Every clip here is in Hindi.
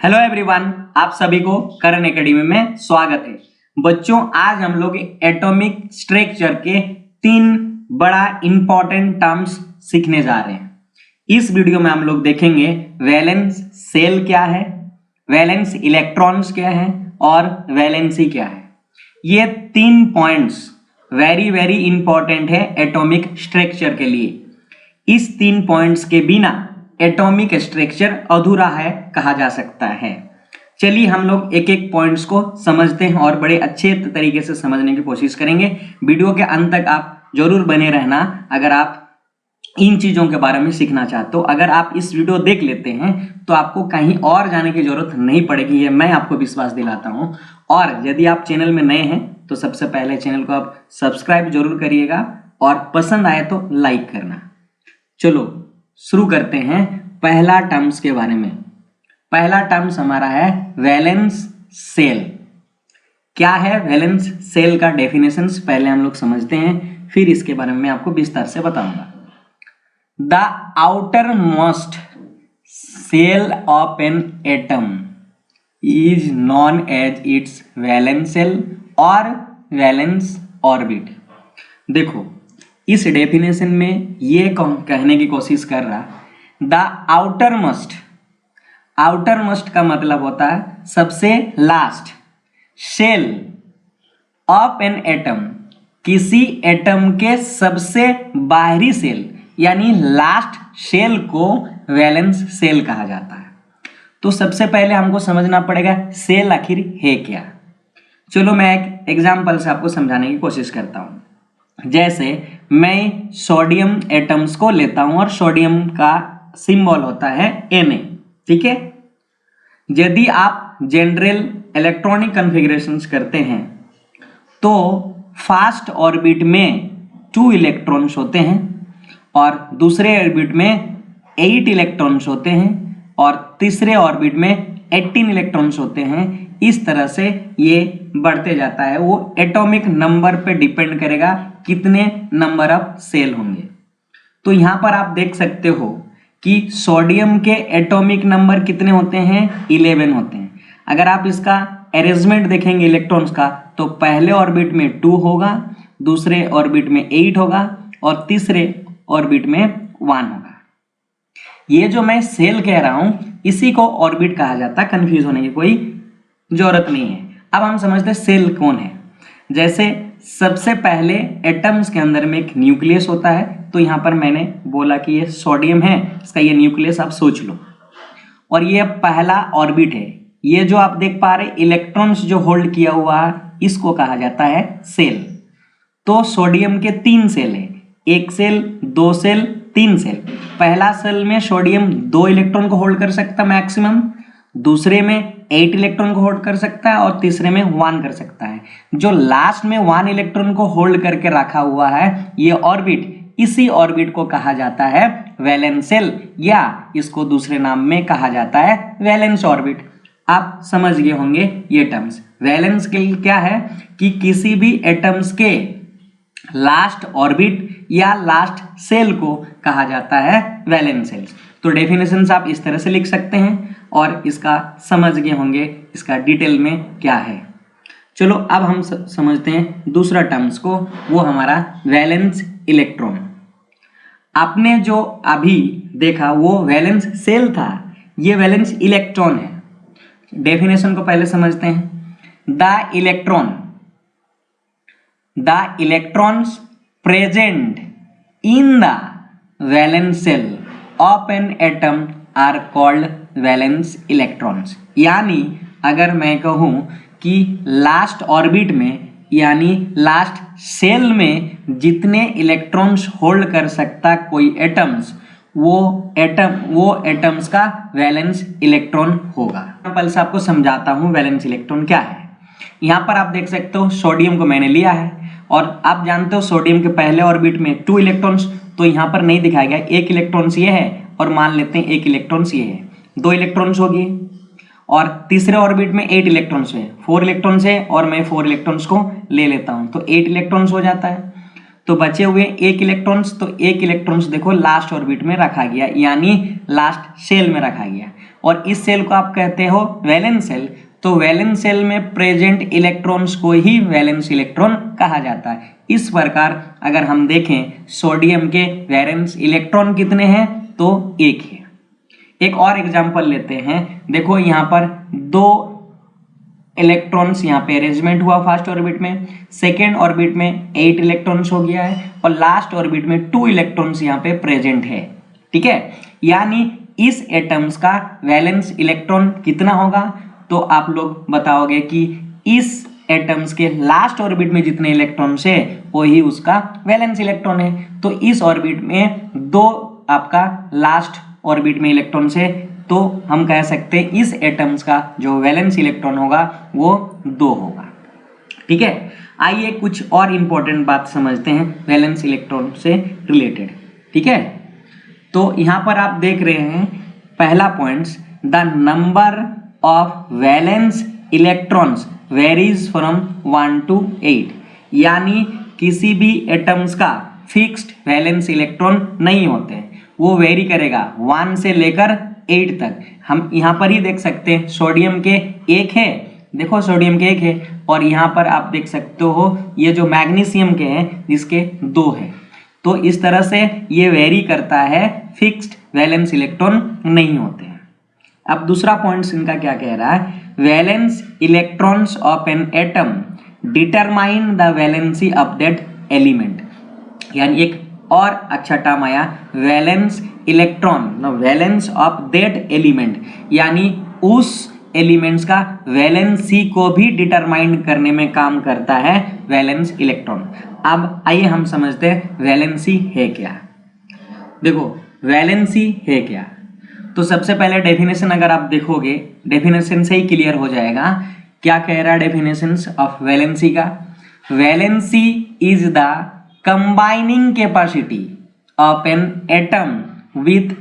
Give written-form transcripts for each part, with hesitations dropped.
हेलो एवरीवन, आप सभी को करण एकेडमी में स्वागत है। बच्चों, आज हम लोग एटॉमिक स्ट्रक्चर के 3 बड़ा इंपॉर्टेंट टर्म्स सीखने जा रहे हैं। इस वीडियो में हम लोग देखेंगे वैलेंस सेल क्या है, वैलेंस इलेक्ट्रॉन्स क्या है और वैलेंसी क्या है। ये 3 पॉइंट्स वेरी इंपॉर्टेंट है एटॉमिक स्ट्रक्चर के लिए। इस 3 पॉइंट्स के बिना एटॉमिक स्ट्रक्चर अधूरा है कहा जा सकता है। चलिए हम लोग एक एक पॉइंट्स को समझते हैं और बड़े अच्छे तरीके से समझने की कोशिश करेंगे। वीडियो के अंत तक आप जरूर बने रहना अगर आप इन चीजों के बारे में सीखना चाहते हो। अगर आप इस वीडियो देख लेते हैं तो आपको कहीं और जाने की जरूरत नहीं पड़ेगी, ये मैं आपको विश्वास दिलाता हूं। और यदि आप चैनल में नए हैं तो सबसे पहले चैनल को आप सब्सक्राइब जरूर करिएगा और पसंद आए तो लाइक करना। चलो शुरू करते हैं पहला टर्म्स के बारे में। पहला टर्म्स हमारा है वैलेंस सेल। क्या है वैलेंस सेल का डेफिनेशंस पहले हम लोग समझते हैं, फिर इसके बारे में आपको विस्तार से बताऊंगा। The outer most shell of an atom is known as its valence shell और वैलेंस ऑर्बिट। देखो इस डेफिनेशन में ये कहने की कोशिश कर रहा, द आउटर मोस्ट का मतलब होता है सबसे last shell of an atom, किसी एटम के सबसे बाहरी सेल यानी लास्ट शेल को वैलेंस सेल कहा जाता है। तो सबसे पहले हमको समझना पड़ेगा सेल आखिर है क्या। चलो मैं एक एग्जांपल से आपको समझाने की कोशिश करता हूं। जैसे मैं सोडियम एटम्स को लेता हूं और सोडियम का सिंबल होता है Na, ठीक है। यदि आप जनरल इलेक्ट्रॉनिक कॉन्फ़िगरेशंस करते हैं तो फर्स्ट ऑर्बिट में 2 इलेक्ट्रॉन्स होते हैं और दूसरे ऑर्बिट में 8 इलेक्ट्रॉन्स होते हैं और तीसरे ऑर्बिट में 18 इलेक्ट्रॉन्स होते हैं। इस तरह से ये बढ़ते जाता है। वो एटॉमिक नंबर पे डिपेंड करेगा कितने नंबर ऑफ सेल होंगे। तो यहां पर आप देख सकते हो कि सोडियम के एटॉमिक नंबर कितने होते हैं, 11 होते हैं। अगर आप इसका अरेंजमेंट देखेंगे इलेक्ट्रॉन्स का तो पहले ऑर्बिट में 2 होगा, दूसरे ऑर्बिट में 8 होगा और तीसरे ऑर्बिट में 1 होगा। ये जो मैं सेल कह रहा हूं इसी को ऑर्बिट कहा जाता है, कंफ्यूज होने की कोई जरूरत नहीं है। अब हम समझते हैं सेल कौन है। जैसे सबसे पहले एटम्स के अंदर में एक न्यूक्लियस होता है, तो यहां पर मैंने बोला कि ये सोडियम है, इसका ये न्यूक्लियस आप सोच लो। और ये पहला ऑर्बिट है। ये जो आप देख पा रहे इलेक्ट्रॉन्स जो होल्ड किया हुआ है इसको कहा जाता है सेल। तो सोडियम के 3 सेल है, 1 सेल, 2 सेल, 3 सेल। पहला सेल में सोडियम 2 इलेक्ट्रॉन को होल्ड कर सकता है मैक्सिमम, दूसरे में 8 इलेक्ट्रॉन को होल्ड कर सकता है और तीसरे में 1 कर सकता है। जो लास्ट में 1 इलेक्ट्रॉन को होल्ड करके रखा हुआ है ये ऑर्बिट, इसी ऑर्बिट को कहा जाता है वैलेंस सेल या इसको दूसरे नाम में कहा जाता है वैलेंस ऑर्बिट। आप समझ गए होंगे ये टर्म्स। वैलेंस के क्या है कि किसी भी एटम्स के लास्ट ऑर्बिट या लास्ट सेल को कहा जाता है वैलेंस सेल। तो डेफिनेशंस आप इस तरह से लिख सकते हैं और इसका समझ गए होंगे इसका डिटेल में क्या है। चलो अब हम समझते हैं दूसरा टर्म्स को, वो हमारा वैलेंस इलेक्ट्रॉन। आपने जो अभी देखा वो वैलेंस सेल था, ये वैलेंस इलेक्ट्रॉन है। डेफिनेशन को पहले समझते हैं। The electrons present in the valence shell of an atom are called valence electrons. यानी अगर मैं कहूं कि लास्ट ऑर्बिट में यानी लास्ट सेल में जितने इलेक्ट्रॉन्स होल्ड कर सकता कोई एटम्स, वो एटम्स का वैलेंस इलेक्ट्रॉन होगा। एग्जांपल से आपको समझाता हूं वैलेंस इलेक्ट्रॉन क्या है। यहां पर आप देख सकते हो सोडियम को मैंने लिया है और आप जानते हो सोडियम के पहले ऑर्बिट में 2 इलेक्ट्रॉन्स, तो यहां पर नहीं दिखाया गया, 1 इलेक्ट्रॉन्स ये है और मान लेते हैं 1 इलेक्ट्रॉन्स ये है, 2 इलेक्ट्रॉन्स हो गए। और तीसरे ऑर्बिट में 8 इलेक्ट्रॉन्स है, 4 इलेक्ट्रॉन्स है और मैं 4 इलेक्ट्रॉन्स को ले लेता हूं तो 8 इलेक्ट्रॉन्स हो जाता है। तो बचे हुए 1 इलेक्ट्रॉन्स, तो 1 इलेक्ट्रॉन्स देखो लास्ट ऑर्बिट में रखा गया यानी लास्ट शेल में रखा गया और इस सेल को आप कहते हो वैलेंस सेल। तो वैलेंस सेल में प्रेजेंट इलेक्ट्रॉन्स को ही वैलेंस इलेक्ट्रॉन कहा जाता है। इस प्रकार अगर हम देखें सोडियम के वैलेंस इलेक्ट्रॉन कितने हैं, तो एक है। एक और एग्जांपल लेते हैं। देखो यहाँ पर 2 इलेक्ट्रॉन्स यहाँ पे अरेंजमेंट हुआ फर्स्ट ऑर्बिट में, सेकेंड ऑर्बिट में 8 इलेक्ट्रॉन्स हो गया है और लास्ट ऑर्बिट में 2 इलेक्ट्रॉन्स यहाँ पे प्रेजेंट है। ठीक है, यानी इस एटम्स का वैलेंस इलेक्ट्रॉन कितना होगा, तो आप लोग बताओगे कि इस एटम्स के लास्ट ऑर्बिट में जितने इलेक्ट्रॉन्स है वही उसका वैलेंस इलेक्ट्रॉन है। तो इस ऑर्बिट में 2 आपका लास्ट ऑर्बिट में इलेक्ट्रॉन्स है, तो हम कह सकते हैं इस एटम्स का जो वैलेंस इलेक्ट्रॉन होगा वो 2 होगा। ठीक है, आइए कुछ और इंपॉर्टेंट बात समझते हैं वैलेंस इलेक्ट्रॉन से रिलेटेड। ठीक है, तो यहाँ पर आप देख रहे हैं पहला points, the number of valence electrons varies from 1 to 8, यानी किसी भी एटम्स का फिक्स्ड वैलेंस इलेक्ट्रॉन नहीं होते, वो वेरी करेगा 1 से लेकर 8 तक। हम यहाँ पर ही देख सकते हैं सोडियम के 1 है, देखो सोडियम के 1 है, और यहाँ पर आप देख सकते हो ये जो मैग्नीशियम के हैं जिसके 2 है। तो इस तरह से ये वेरी करता है, फिक्स्ड वैलेंस इलेक्ट्रॉन नहीं होते हैं। अब दूसरा पॉइंट इनका क्या कह रहा है, valence electrons of an atom determine the valency of that element, यानी एक और अच्छा टर्म आया valence electron, valence of that element, यानी उस एलिमेंट्स का वैलेंसी को भी डिटरमाइन करने में काम करता है वैलेंस इलेक्ट्रॉन। अब आइए हम समझते हैं वैलेंसी है क्या। देखो वैलेंसी है क्या, तो सबसे पहले डेफिनेशन अगर आप देखोगे, डेफिनेशन से ही क्लियर हो जाएगा क्या कह रहा है डेफिनेशन ऑफ वैलेंसी का। Valency is the combining capacity of an atom with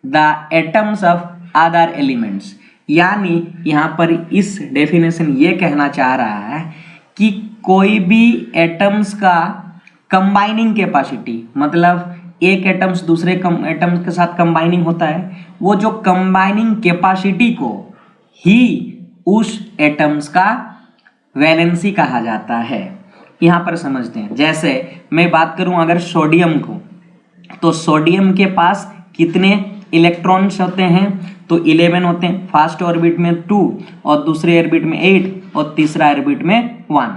the atoms of other elements, यानी यहाँ पर इस डेफिनेशन ये कहना चाह रहा है कि कोई भी एटम्स का कंबाइनिंग कैपेसिटी, मतलब एक एटम्स दूसरे एटम्स के साथ कंबाइनिंग होता है, वो जो कंबाइनिंग कैपेसिटी को ही उस एटम्स का वैलेंसी कहा जाता है। यहाँ पर समझते हैं, जैसे मैं बात करूं अगर सोडियम को, तो सोडियम के पास कितने इलेक्ट्रॉन्स होते हैं, तो 11 होते हैं, फर्स्ट ऑर्बिट में 2 और दूसरे ऑर्बिट में 8 और तीसरा ऑर्बिट में 1।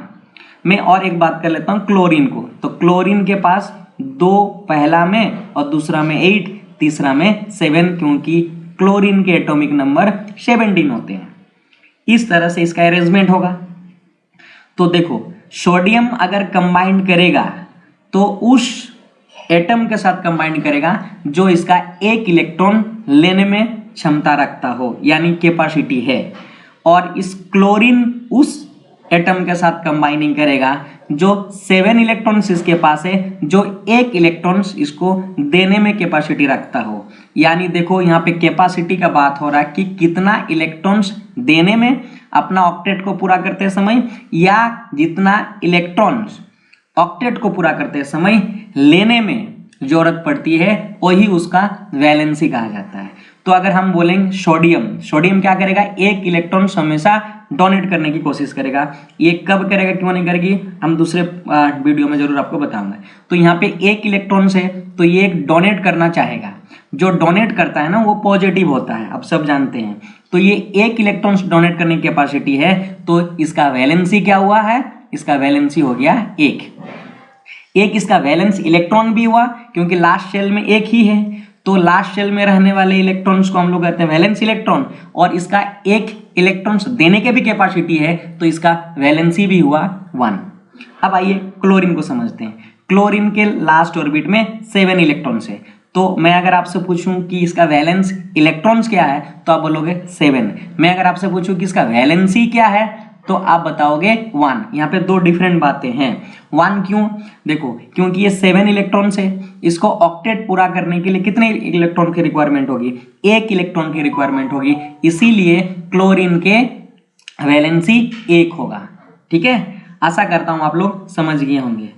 मैं और एक बात कर लेता हूँ क्लोरीन को, तो क्लोरीन के पास 2 पहला में और दूसरा में 8, तीसरा में 7, क्योंकि क्लोरीन के एटॉमिक नंबर 17 होते हैं। इस तरह से इसका अरेंजमेंट होगा। तो देखो सोडियम अगर कंबाइन करेगा तो उस एटम के साथ कंबाइन करेगा जो इसका 1 इलेक्ट्रॉन लेने में क्षमता रखता हो, यानी कैपेसिटी है, और इस क्लोरीन उस एटम के साथ कंबाइनिंग करेगा जो 7 इलेक्ट्रॉन्स इसके पास है, जो 1 इलेक्ट्रॉन्स इसको देने में कैपेसिटी रखता हो। यानी देखो यहाँ पे कैपेसिटी का बात हो रहा है कि कितना इलेक्ट्रॉन्स देने में अपना ऑक्टेट को पूरा करते समय, या जितना इलेक्ट्रॉन्स ऑक्टेट को पूरा करते समय लेने में जरूरत पड़ती है वही उसका वैलेंसी कहा जाता है। तो अगर हम बोलेंगे सोडियम क्या करेगा, 1 इलेक्ट्रॉन हमेशा डोनेट करने की कोशिश करेगा। ये कब करेगा, क्यों नहीं करेगी, हम दूसरे वीडियो में जरूर आपको बताऊंगा। तो यहाँ पे 1 इलेक्ट्रॉन है तो ये एक डोनेट करना चाहेगा, जो डोनेट करता है ना वो पॉजिटिव होता है, आप सब जानते हैं। तो ये 1 इलेक्ट्रॉन डोनेट करने की कैपेसिटी है, तो इसका वैलेंसी क्या हुआ है, इसका वैलेंसी हो गया 1। इसका वैलेंस इलेक्ट्रॉन भी हुआ क्योंकि लास्ट शेल में 1 ही है, तो लास्ट शेल में रहने वाले इलेक्ट्रॉन्स को हम लोग कहते हैं वैलेंस इलेक्ट्रॉन, और इसका 1 इलेक्ट्रॉन्स देने के भी कैपेसिटी है, तो इसका वैलेंसी भी हुआ 1। अब आइए क्लोरीन को समझते हैं। क्लोरीन के लास्ट ऑर्बिट में 7 इलेक्ट्रॉन्स है, तो मैं अगर आपसे पूछूं कि इसका वैलेंस इलेक्ट्रॉन्स क्या है तो आप बोलोगे 7। मैं अगर आपसे पूछूं कि इसका वैलेंसी क्या है तो आप बताओगे 1। यहाँ पे 2 डिफरेंट बातें हैं। 1 क्यों, देखो क्योंकि ये 7 इलेक्ट्रॉन्स है, इसको ऑक्टेट पूरा करने के लिए कितने इलेक्ट्रॉन की रिक्वायरमेंट होगी, 1 इलेक्ट्रॉन की रिक्वायरमेंट होगी, इसीलिए क्लोरीन के वैलेंसी 1 होगा। ठीक है, आशा करता हूं आप लोग समझ गए होंगे।